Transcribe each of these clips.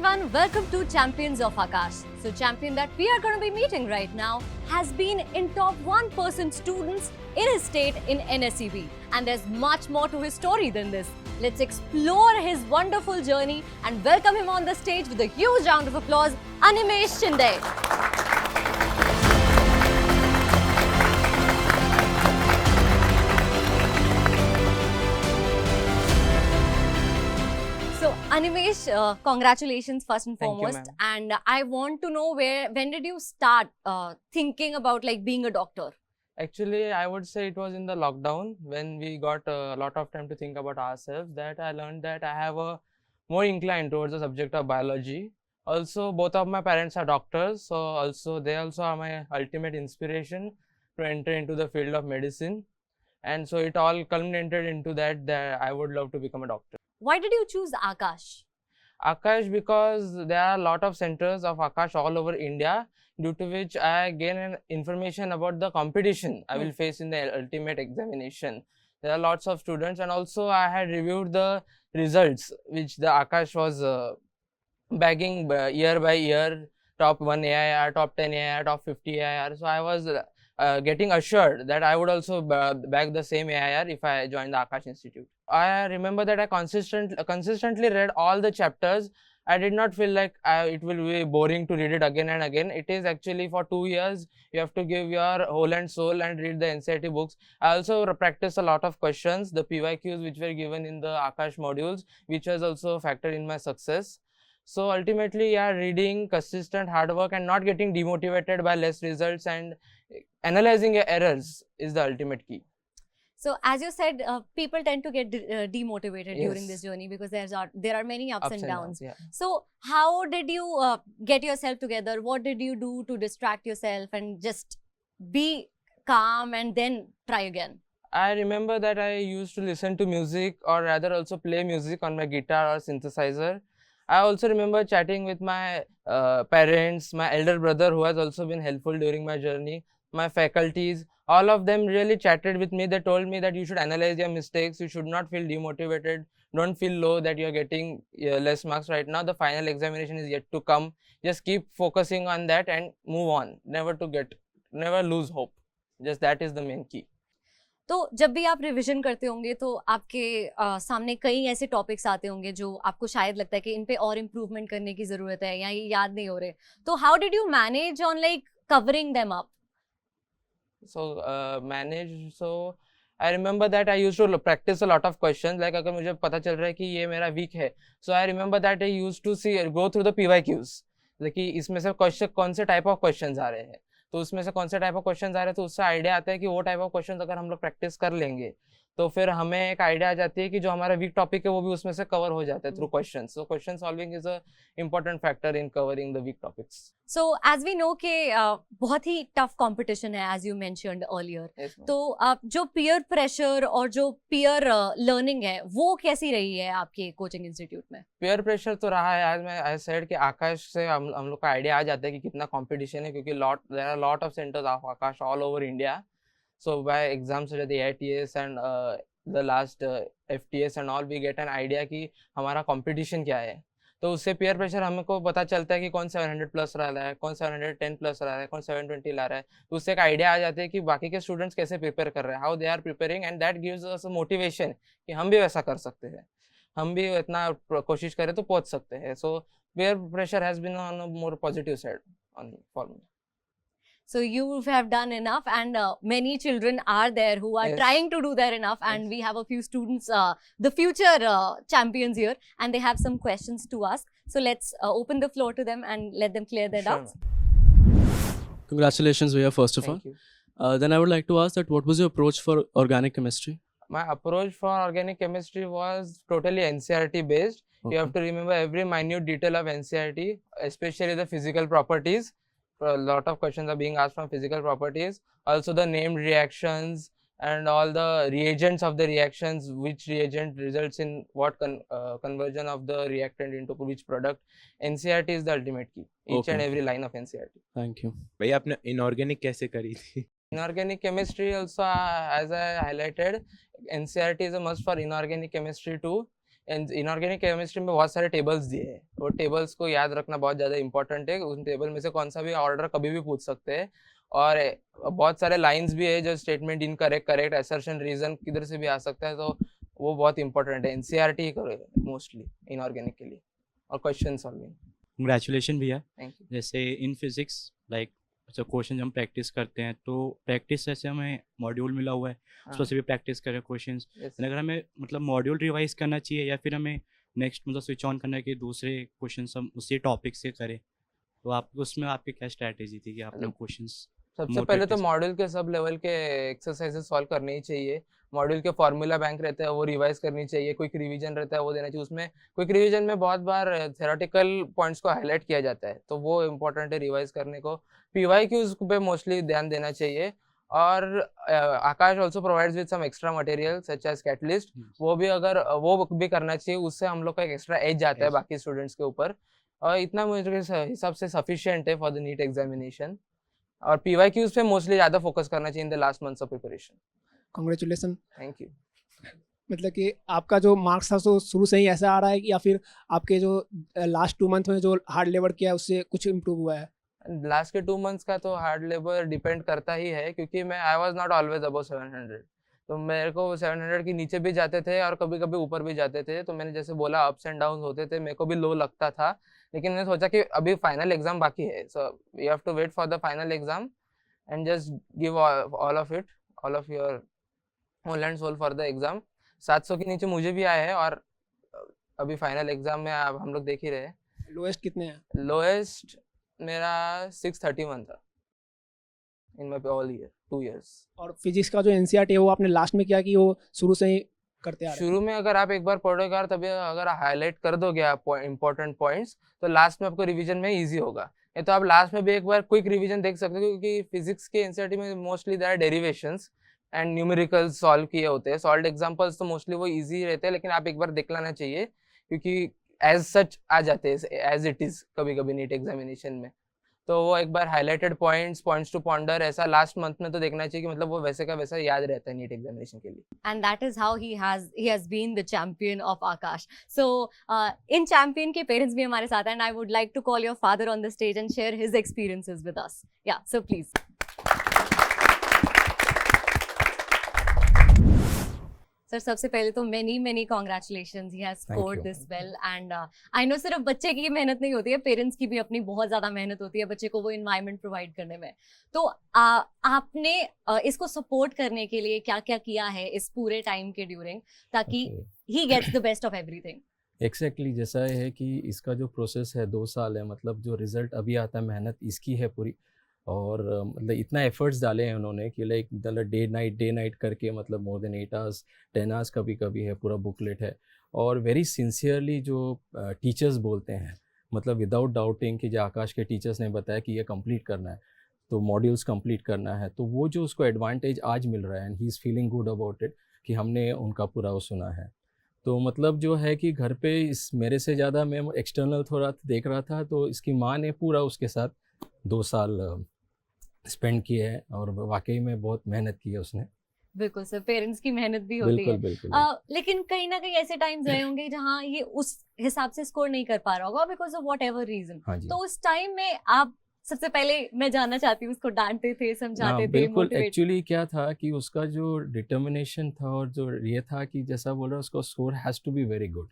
everyone, welcome to Champions of Akash. So champion that we are going to be meeting right now has been in top 1% students in his state in NSEB, and there's much more to his story than this. Let's explore his wonderful journey and welcome him on the stage with a huge round of applause, Animesh Shinde. So Animesh, congratulations first and Thank you, foremost. ma'am. And I want to know when did you start thinking about like being a doctor? Actually, I would say it was in the lockdown when we got a lot of time to think about ourselves that I learned that I have a more inclined towards the subject of biology. Also, both of my parents are doctors, so they also are my ultimate inspiration to enter into the field of medicine. And so it all culminated into that I would love to become a doctor. Why did you choose Akash? Akash, because there are a lot of centers of Akash all over India, due to which I gain an information about the competition I will face in the ultimate examination. There are lots of students, and also I had reviewed the results which the Akash was bagging year by year, top 1 AIR, top 10 AIR, top 50 AIR. So I was getting assured that I would also bag the same AIR if I joined the Akash Institute. I remember that I consistently read all the chapters. I did not feel like it will be boring to read it again and again. It is actually for 2 years, you have to give your whole and soul and read the NCERT books. I also practiced a lot of questions, the PYQs which were given in the Akash modules, which was also factored in my success. So ultimately, yeah, reading, consistent hard work and not getting demotivated by less results and analyzing your errors is the ultimate key. So as you said, people tend to get demotivated during Yes. this journey because there are many ups and downs. Yeah. So how did you get yourself together? What did you do to distract yourself and just be calm and then try again? I remember that I used to listen to music, or rather also play music on my guitar or synthesizer. I also remember chatting with my parents, my elder brother who has also been helpful during my journey, my faculties. All of them really chatted with me. They told me that you should analyze your mistakes, you should not feel demotivated, don't feel low that you're getting less marks right now. The final examination is yet to come. Just keep focusing on that and move on. Never lose hope. Just that is the main key. तो जब भी आप revision करते होंगे तो आपके सामने कई ऐसे टॉपिक्स आते होंगे जो आपको शायद लगता है कि इन पे और इम्प्रूवमेंट करने की जरूरत है या ये याद नहीं हो रहे, तो how did you manage on like covering them up? So I remember that I used to practice a lot of questions. Like अगर मुझे पता चल रहा है कि ये मेरा weak है, so I remember that I used to go through the PYQs. like कि इसमें से क्वेश्चन कौन से टाइप ऑफ क्वेश्चंस आ रहे हैं, तो उसमें से कौन से टाइप ऑफ क्वेश्चंस आ रहे हैं, तो उससे आइडिया आता है कि वो टाइप ऑफ क्वेश्चंस अगर हम लोग प्रैक्टिस कर लेंगे तो फिर हमें एक आइडिया आ जाती है कि जो हमारा वीक टॉपिक है वो भी उसमें से कवर हो जाता है through questions. So question solving is a important factor in covering the weak topics. So as we know के बहुत ही टफ कंपटीशन है एज यू मेंशन्ड अर्लियर, तो जो पीयर प्रेशर और जो पीयर लर्निंग है वो कैसी रही है आपके कोचिंग इंस्टीट्यूट में? पीयर प्रेशर तो रहा है. आज मैं आई सेड कि आकाश से हम लोग का आइडिया आ जाता है कि कितना कंपटीशन है, क्योंकि there are lot of centres of Aakash all over India. So by exams such as the AITS and the last FTS and all, we get an idea कि हमारा competition क्या है. तो उससे peer pressure हमको पता चलता है कि कौन 700 प्लस रहा है, कौन 710 प्लस रहा है, कौन 720 ला रहा है. तो उससे एक आइडिया आ जाता है कि बाकी के स्टूडेंट्स कैसे प्रिपेयर कर रहे हैं, how they are preparing, and that gives us a motivation कि हम भी वैसा कर सकते हैं, हम भी इतना कोशिश करें तो पहुंच सकते हैं. सो peer pressure has been on a more positive side for me. So you have done enough, and many children are there who are Yes. trying to do their enough, and Yes. we have a few students, the future champions here, and they have some questions to ask. So let's open the floor to them and let them clear their Sure, doubts. Congratulations, Vijay, first of all. Thank you. Then I would like to ask that what was your approach for organic chemistry? My approach for organic chemistry was totally NCERT based. You have to remember every minute detail of NCERT, especially the physical properties. A lot of questions are being asked from physical properties. Also the named reactions and all the reagents of the reactions, which reagent results in what conversion of the reactant into which product. NCERT is the ultimate key. Each and Okay. every line of NCERT. Thank you. भैया आपने inorganic कैसे करी थी? Inorganic chemistry also, as I highlighted, NCERT is a must for inorganic chemistry too. Inorganic chemistry में बहुत सारे tables दिए हैं, वो टेबल्स को याद रखना बहुत ज़्यादा इंपॉर्टेंट है। उन टेबल में से कौन सा भी ऑर्डर कभी भी पूछ सकते हैं, और बहुत सारे लाइंस भी है जो statement incorrect, correct, assertion, reason किधर से भी आ सकता है, तो वो बहुत इंपॉर्टेंट है। एनसीईआरटी ही करो मोस्टली इनऑर्गेनिक के लिए, और क्वेश्चन सॉल्विंग। कंग्रेचुलेशन भैया। Thank you. जैसे इन फिजिक्स लाइक जो क्वेश्चन हम प्रैक्टिस करते हैं, तो प्रैक्टिस जैसे हमें मॉड्यूल मिला हुआ है उसमें से भी प्रैक्टिस करें क्वेश्चंस। अगर हमें मतलब मॉड्यूल रिवाइज करना चाहिए या फिर हमें नेक्स्ट मतलब स्विच ऑन करना है कि दूसरे क्वेश्चंस हम उसी टॉपिक से करें, तो आप उसमें आपकी क्या स्ट्रैटेजी थी कि आपने क्वेश्चंस? सबसे पहले तो मॉड्यूल के सब लेवल के एक्सरसाइजेस सॉल्व करने ही चाहिए। मॉड्यूल के फॉर्मूला बैंक रहते हैं वो रिवाइज करनी चाहिए, क्विक रिवीजन रहता है वो देना चाहिए। उसमें क्विक रिवीजन में बहुत बार थ्योरेटिकल पॉइंट्स को हाईलाइट किया जाता है, तो वो इम्पोर्टेंट है रिवाइज करने को। पीवाईक्यूज पे मोस्टली ध्यान देना चाहिए। और Aakash also provides with some extra material such as catalyst, वो भी करना चाहिए। उससे हम लोग का एक एक्स्ट्रा एज जाता है बाकी स्टूडेंट्स के ऊपर, और इतना मुझे हिसाब से सफिशिएंट है फॉर द नीट एग्जामिनेशन। और पीवाईक्यूज पे मोस्टली ज़्यादा फोकस करना चाहिए in the last months of preparation. Congratulation. Thank you. मतलब कि आपका जो मार्क्स था तो शुरू से ही ऐसा आ रहा है, कि या फिर आपके जो लास्ट 2 मंथ में जो हार्ड लेबर किया है उससे कुछ इम्प्रूव हुआ है? लास्ट के 2 मंथ्स का तो हार्ड लेबर डिपेंड करता ही है, क्योंकि I was not always above 700, तो मेरे को 700 के नीचे भी जाते थे और कभी कभी ऊपर भी जाते थे। तो मैंने जैसे बोला अप्स एंड डाउन होते थे, मेरे को भी लो लगता था, लेकिन मैंने सोचा कि अभी फाइनल एग्जाम बाकी है, so you have to wait for the final exam and just give all of your whole and soul for the exam. 700 के नीचे मुझे भी आया है, और अभी फाइनल एग्जाम में अब हम लोग देख ही रहे हैं। लोएस्ट कितने हैं? लोएस्ट मेरा 631 था in my all year 2 years। और फिजिक्स का जो एनसीईआरटी है वो आपने लास्ट में किया कि वो शुरू से ही करते आ रहे हैं? शुरू में अगर आप एक बार पढ़ोगे और तभी अगर हाईलाइट कर दोगे आप इंपॉर्टेंट पॉइंट्स, तो लास्ट में आपको रिवीजन में इजी होगा। ये तो आप लास्ट में भी एक बार क्विक रिवीजन देख सकते हो, क्योंकि फिजिक्स के एनसीईआरटी में mostly there are derivations and numericals solve किए होते हैं। सॉल्व्ड एग्जांपल्स तो मोस्टली वो इजी रहते हैं, लेकिन आप एक बार देख लेना चाहिए, क्योंकि एज सच आ जाते हैं एज इट इज कभी कभी नीट एग्जामिनेशन में। तो वो एक बार हाईलाइटेड पॉइंट्स टू पॉन्डर ऐसा लास्ट मंथ में तो देखना चाहिए कि मतलब वो वैसे का वैसा याद रहता है नीट एग्जामिनेशन के लिए। And that is how he has been the champion of Akash. So in champion के parents भी हमारे साथ हैं, and I would like to call your father on the stage and share his experiences with us. Yeah, so please. Sir सबसे पहले तो many congratulations, he has scored this well, and I know सिर्फ बच्चे की मेहनत नहीं होती है, पेरेंट्स की भी अपनी बहुत ज़्यादा मेहनत होती है बच्चे को वो इन्वायरमेंट प्रोवाइड करने में। तो आपने इसको सपोर्ट करने के लिए क्या क्या किया है इस पूरे टाइम के ड्यूरिंग, ताकि he gets the best of everything? Exactly जैसा है कि इसका जो प्रोसेस है 2 साल है, मतलब जो रिज़ल्ट अभी आता है मेहनत इसकी है पूरी। और मतलब इतना एफर्ट्स डाले हैं उन्होंने कि लाइक मतलब डे नाइट करके, मतलब मोर देन 8 hours 10 hours कभी कभी है, पूरा बुकलेट है। और वेरी सिंसियरली जो टीचर्स बोलते हैं, मतलब विदाउट डाउटिंग कि जो आकाश के टीचर्स ने बताया कि ये कंप्लीट करना है, तो मॉड्यूल्स कंप्लीट करना है, तो वो जो उसको एडवांटेज आज मिल रहा है and he is feeling good about it कि हमने उनका पूरा वो सुना है। तो मतलब जो है कि घर पे इस मेरे से ज़्यादा मैं एक्सटर्नल थोड़ा देख रहा था, तो इसकी माँ ने पूरा उसके साथ 2 साल स्पेंड किए हैं, और वाकई में बहुत मेहनत की है उसने। बिल्कुल सर, पेरेंट्स की मेहनत भी होती है। बिल्कुल। लेकिन कहीं ना कहीं ऐसे टाइम्स रहे होंगे जहाँ ये उस हिसाब से स्कोर नहीं कर पा रहा होगा because of whatever reason. हाँ जी। तो उस टाइम में आप सबसे पहले मैं जानना चाहती हूँ, उसको डांटते थे, समझाते थे, बिल्कुल। motivate? एक्चुअली क्या था कि उसका जो डिटर्मिनेशन था और जो ये था कि जैसा बोल रहा उसका score has to be very good,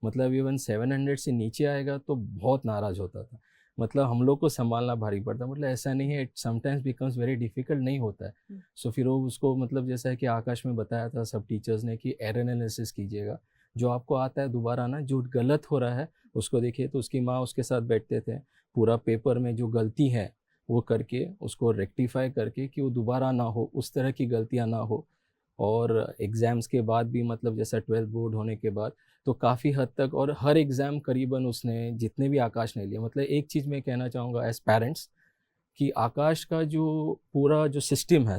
मतलब इवन 700 से नीचे आएगा तो बहुत नाराज़ होता था, मतलब हम लोग को संभालना भारी पड़ता, मतलब ऐसा नहीं है, it sometimes becomes very difficult नहीं होता है। सो फिर वो उसको मतलब जैसा है कि आकाश में बताया था सब टीचर्स ने कि एरर एनालिसिस कीजिएगा, जो आपको आता है दोबारा ना, जो गलत हो रहा है उसको देखिए। तो उसकी माँ उसके साथ बैठते थे, पूरा पेपर में जो गलती है वो करके उसको रेक्टिफाई करके कि वो दोबारा ना हो, उस तरह की गलतियाँ ना हो। और एग्ज़ाम्स के बाद भी मतलब जैसा 12th बोर्ड होने के बाद तो काफ़ी हद तक, और हर एग्ज़ाम करीबन उसने जितने भी आकाश ने लिए, मतलब एक चीज़ मैं कहना चाहूँगा एज पेरेंट्स कि आकाश का जो पूरा जो सिस्टम है,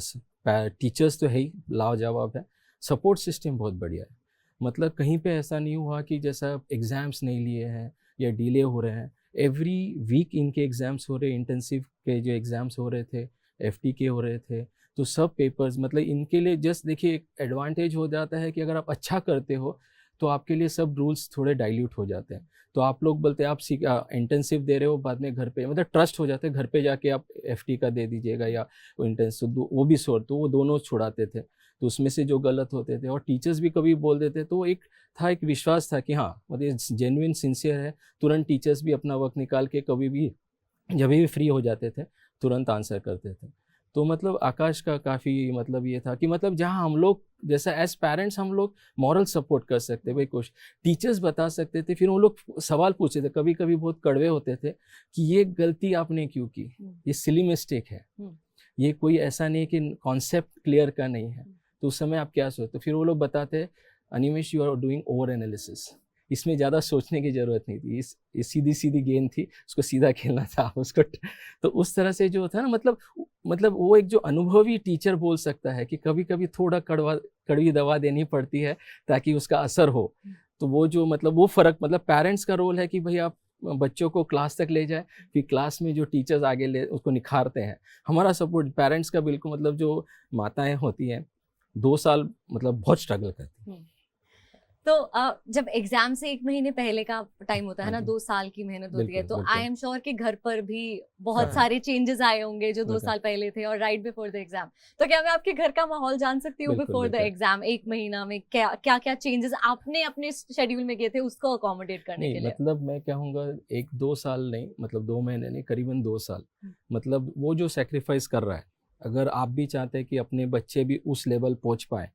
टीचर्स तो है ही लाजवाब है, सपोर्ट सिस्टम बहुत बढ़िया है। मतलब कहीं पे ऐसा नहीं हुआ कि जैसा एग्ज़ाम्स नहीं लिए हैं या डिले हो रहे हैं, एवरी वीक इनके एग्ज़ाम्स हो रहे, इंटेंसिव के जो एग्ज़ाम्स हो रहे थे, FT के हो रहे थे, तो सब पेपर्स मतलब इनके लिए जस्ट देखिए एक एडवांटेज हो जाता है कि अगर आप अच्छा करते हो तो आपके लिए सब रूल्स थोड़े डाइल्यूट हो जाते हैं। तो आप लोग बोलते हैं आप इंटेंसिव दे रहे हो, बाद में घर पे मतलब ट्रस्ट हो जाता है, घर पे जाके आप FT का दे दीजिएगा या इंटेंसिव वो भी छोड़, तो वो दोनों छुड़ाते थे। तो उसमें से जो गलत होते थे और टीचर्स भी कभी बोल देते, तो एक था, एक विश्वास था कि हाँ मतलब जेन्युइन सिंसियर है। तुरंत टीचर्स भी अपना वक्त निकाल के कभी भी जब भी फ्री हो जाते थे तुरंत आंसर करते थे। तो मतलब आकाश का काफ़ी मतलब ये था कि मतलब जहाँ हम लोग जैसा एज पेरेंट्स हम लोग मॉरल सपोर्ट कर सकते, भाई कुछ टीचर्स बता सकते थे, फिर वो लोग सवाल पूछते थे, कभी कभी बहुत कड़वे होते थे कि ये गलती आपने क्यों की, ये सिली मिस्टेक है, ये कोई ऐसा नहीं कि कॉन्सेप्ट क्लियर का नहीं है, तो उस समय आप क्या सोचते। फिर वो लोग बताते Animesh you are doing over analysis, इसमें ज़्यादा सोचने की ज़रूरत नहीं थी, इस सीधी सीधी गेंद थी, उसको सीधा खेलना था उसको। तो उस तरह से जो था ना मतलब वो एक जो अनुभवी टीचर बोल सकता है कि कभी कभी थोड़ा कड़वी दवा देनी पड़ती है ताकि उसका असर हो। तो वो जो मतलब वो फ़र्क मतलब पेरेंट्स का रोल है कि भाई आप बच्चों को क्लास तक ले जाए, फिर क्लास में जो टीचर्स आगे ले उसको निखारते हैं। हमारा सपोर्ट पेरेंट्स का बिल्कुल मतलब जो माताएं होती हैं 2 साल मतलब बहुत स्ट्रगल करती हैं। तो जब एग्जाम से 1 महीने पहले का टाइम होता है ना, हाँ जी। 2 साल की मेहनत होती है, बिल्कुल, तो बिल्कुल। आई एम श्योर कि घर पर भी बहुत हाँ। सारे चेंजेस आए होंगे जो 2 बिल्कुल। साल पहले थे और राइट बिफोर द एग्जाम। तो क्या मैं आपके घर का माहौल जान सकती हूँ बिल्कुल, बिफोर द बिल्कुल। एग्जाम 1 महीना में क्या क्या चेंजेस आपने अपने शेड्यूल में किए थे उसको अकोमोडेट करने के नहीं लिए? मतलब मैं कहूँगा 1-2 साल नहीं, मतलब 2 महीने नहीं, करीबन 2 साल। मतलब वो जो सेक्रीफाइस कर रहा है, अगर आप भी चाहते हैं कि अपने बच्चे भी उस लेवल पहुँच पाए,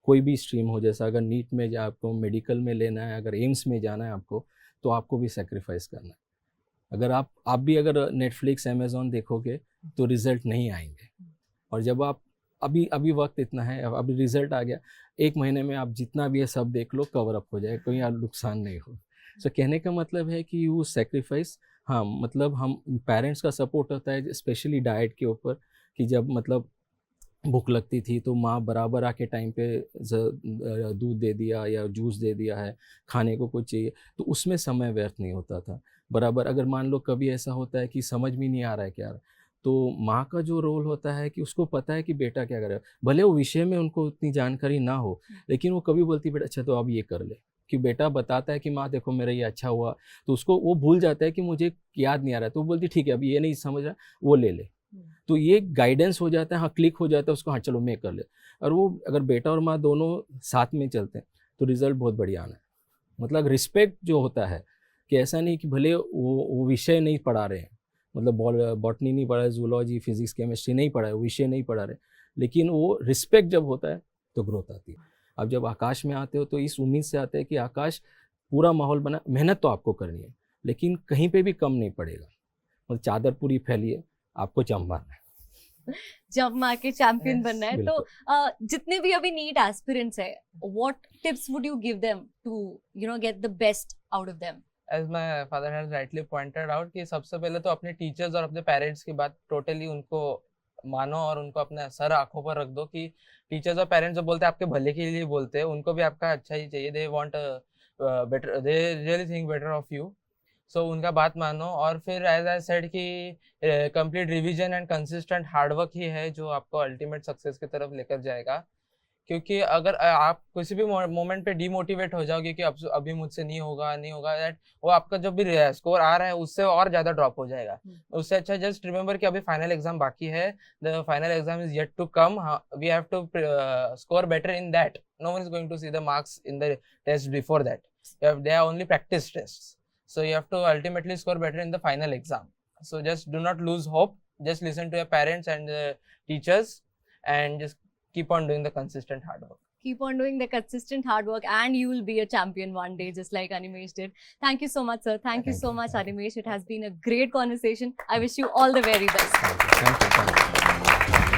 कोई भी स्ट्रीम हो, जैसा अगर नीट में आपको मेडिकल में लेना है, अगर एम्स में जाना है आपको, तो आपको भी सेक्रीफाइस करना है। अगर आप भी अगर नेटफ्लिक्स अमेज़ॉन देखोगे तो रिज़ल्ट नहीं आएंगे, और जब आप अभी वक्त इतना है, अब अभी रिज़ल्ट आ गया, 1 महीने में आप जितना भी है सब देख लो, कवर अप हो जाए, कोई नुकसान नहीं हो। सो कहने का मतलब है कि यू सेक्रीफाइस, हाँ मतलब हम पेरेंट्स का सपोर्ट होता है स्पेशली डाइट के ऊपर, कि जब मतलब भूख लगती थी तो माँ बराबर आके टाइम पे दूध दे दिया या जूस दे दिया है, खाने को कुछ चाहिए, तो उसमें समय व्यर्थ नहीं होता था बराबर। अगर मान लो कभी ऐसा होता है कि समझ में नहीं आ रहा है क्या, तो माँ का जो रोल होता है कि उसको पता है कि बेटा क्या कर रहा है, भले वो विषय में उनको उतनी जानकारी ना हो, लेकिन वो कभी बोलती बेटा अच्छा तो अब ये कर ले, कि बेटा बताता है कि माँ देखो मेरा ये अच्छा हुआ, तो उसको वो भूल जाता है कि मुझे याद नहीं आ रहा है, तो वो बोलती ठीक है अब ये नहीं समझ रहा, वो ले ले। तो ये गाइडेंस हो जाता है, हाँ क्लिक हो जाता है उसको, हाँ चलो मैं कर ले। और वो अगर बेटा और माँ दोनों साथ में चलते हैं तो रिजल्ट बहुत बढ़िया आना है। मतलब रिस्पेक्ट जो होता है कि ऐसा नहीं कि भले वो विषय नहीं पढ़ा रहे हैं, मतलब बॉटनी नहीं पढ़ा है, जूलॉजी फिजिक्स केमिस्ट्री नहीं पढ़ा है, विषय नहीं पढ़ा रहे, लेकिन वो रिस्पेक्ट जब होता है तो ग्रोथ आती है। अब जब आकाश में आते हो तो इस उम्मीद से आते हैं कि आकाश पूरा माहौल बना, मेहनत तो आपको करनी है लेकिन कहीं पे भी कम नहीं पड़ेगा, मतलब चादर पूरी फैली है, आपको जंप मारना है, जब मार के चैंपियन Yes, बनना है। तो जितने भी अभी नीट एस्पिरेंट्स है, what tips would you give them to get the best out of them? As my father has rightly pointed out कि सबसे पहले तो अपने टीचर्स और अपने पेरेंट्स की बात टोटली उनको मानो और उनको अपने सर आंखों पर रख दो कि टीचर्स और पेरेंट्स जो बोलते हैं आपके भले के लिए बोलते हैं, उनको भी आपका अच्छा ही चाहिए, they want better, they really think better of you, so उनका बात मानो। और फिर एज आई सेड कि complete revision and consistent hardwork ही है जो आपको अल्टीमेट सक्सेस की तरफ लेकर जाएगा। क्योंकि अगर आप किसी भी मोमेंट पे डीमोटिवेट हो जाओगे कि अब अभी मुझसे नहीं होगा दैट, वो आपका जो भी स्कोर आ रहा है उससे और ज़्यादा ड्रॉप हो जाएगा। उससे अच्छा जस्ट रिमेंबर कि अभी फाइनल एग्जाम बाकी है, the final exam is yet to come, we have to score better in that, no one is going to see the marks in the test before that, they are only practice test, so you have to ultimately score better in the final exam. So just do not lose hope, just listen to your parents and teachers and just keep on doing the consistent hard work. Keep on doing the consistent hard work and you will be a champion one day, just like Animesh did. Thank you so much, sir. Thank you so much, Animesh. It has been a great conversation. I wish you all the very best. Thank you.